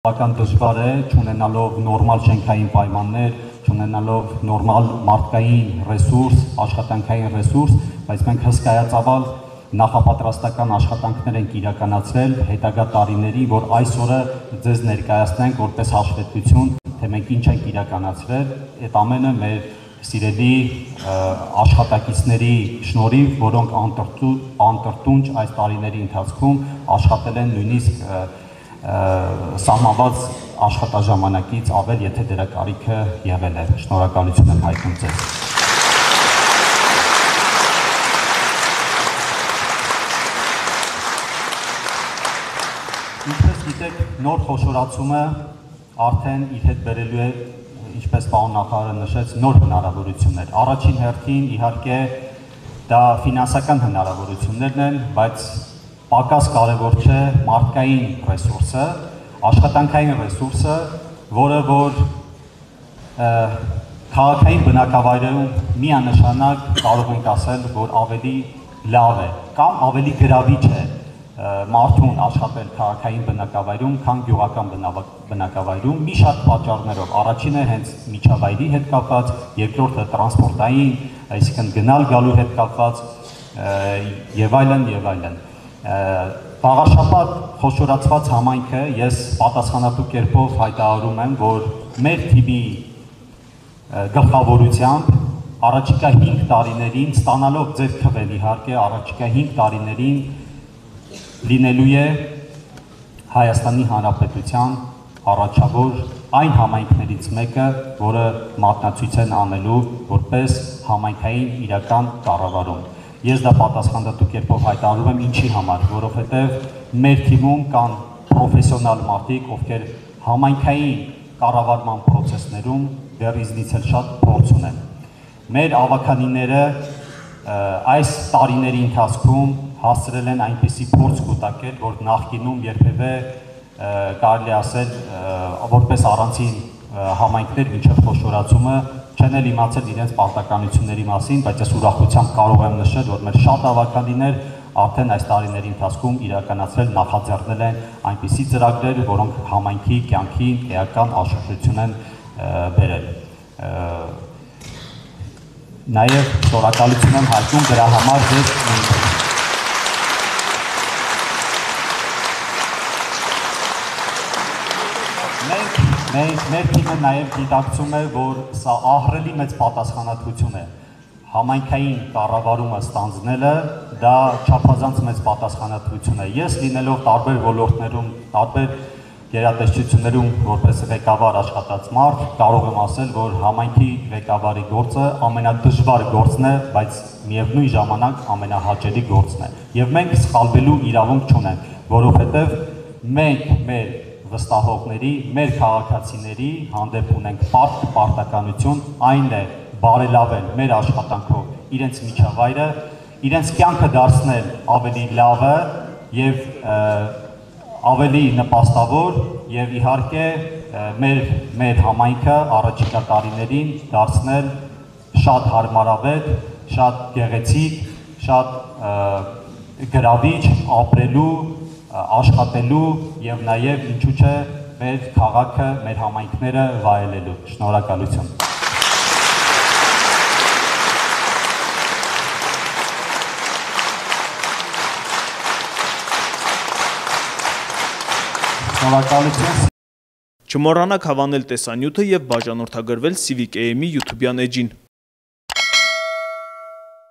Բավական դժվար է, չունենալով նորմալ շենքային պայմաններ, չունենալով նորմալ մարդկային ռեսուրս, աշխատանքային ռեսուրս, բայց մենք հսկայածավալ նախապատրաստական աշխատանքներ ենք իրականացրել հետագա տարիների, որ այսօրը ձեզ ներկայացնենք որպես հաշվետվություն, թե մենք ինչ ենք իրականացրել, այդ ամենը մեր սիրելի աշխատակիցների շնորհիվ, որոնք անտրտունջ այս տարիների ընթացքում աշխատել են նույնիսկ սահմանված աշխատաժամանակից ավել, եթե դրա կարիքը եղել է։ Շնորհակալություն եմ հայտնում ձեզ։ Ինչպես գիտեք, նոր խոշորացումը արդեն իր հետ բերելու է, ինչպես պարոն նախարարը նշեց, նոր հնարավորություններ։ Առաջին հերթին իհարկե դա ֆինանսական հնարավորություններն են, բայց պակաս կարևոր չէ մարդկային ռեսուրսը, աշխատանքային ռեսուրսը, որը որ քաղաքային բնակավայրերում միանշանակ կարող ենք ասել, որ ավելի լավ է կամ ավելի գրավիչ է մարդուն աշխատել քաղաքային բնակավայրում, քան գյուղական բնակավայրում, մի շարք պատճառներով։ Առաջինը հենց միջավայրի հետ կապված, երկրորդը տրանսպորտային, այսինքն գնալ գալու հետ կապված եւ այլն եւ այլն։ Վաղաշաբաթ խոշորացված համայնքը ես պատասխանատու կերպով հայտարարում եմ, որ մեր թիմի գլխավորությամբ առաջիկա 5 տարիներին, ստանալով ձեր քվել իհարկե, առաջիկա 5 տարիներին լինելու է Հայաստանի Հանրապետության առաջավոր այն համայնքներից մեկը, որը մատնացույց են անելու որպես համայնքային իրական կառավարում։ Ես դա պատասխանատու կերպով հայտարարում եմ ինչի համար, որովհետև մեր թիմում կան պրոֆեսիոնալ մարդիկ, ովքեր համայնքային կառավարման process-ներում դեռիզնից էլ շատ փորձ ունեն։ Մեր ավականիները այս տարիների ընթացքում հասցրել են այնպիսի փորձ կուտակել, որ նախկինում երբևէ կարելի ասել որպես առանցին համայնքներ մինչև խոշորացումը չեն էլ իմացել իրենց պարտականությունների մասին, բայց ես ուրախությամբ կարող եմ նշել, որ մեր շատ ավականիներ արդեն այս տարիների ընթացքում իրականացրել, նախաձեռնել են այնպիսի ծրագրեր, որոնք համայնքի կյանքի էական աշխուժություն են բերել։ Նաև շնորհակալություն եմ հայտնում դրա համար ձեզ։ Մեր թիմը նաև գիտակցում է, որ սա ահռելի մեծ պատասխանատվություն է։ Համայնքային կառավարումը ստանձնելը դա չափազանց մեծ պատասխանատվություն է։ Ես լինելով տարբեր ոլորտներում, տարբեր գերատեսչություններում որպես ղեկավար աշխատած մարդ, կարող եմ ասել, որ համայնքի ղեկավարի գործը ամենադժվար գործն է, բայց միևնույն ժամանակ ամենահաճելի գործն է։ Եվ մենք սխալվելու իրավունք չունենք, որովհետև մենք մեր վստահողների, մեր քաղաքացիների հանդեպ ունենք պարտականություն, այն է բարելավել մեր աշխատանքով իրենց միջավայրը, իրենց կյանքը դարձնել ավելի լավը եւ ավելի նպաստավոր եւ իհարկե մեր համայնքը առաջիկա տարիներին դարձնել շատ հարմարավետ, շատ գեղեցիկ, շատ գրավիչ ապրելու, աշխատելու եւ նաեւ ինչու՞ չէ մեր քաղաքը, մեր համայնքները վայելելու։ Շնորհակալություն։ Շնորհակալություն։ Չմոռանաք հավանել տեսանյութը եւ բաժանորդագրվել Civic AM-ի YouTube-յան էջին։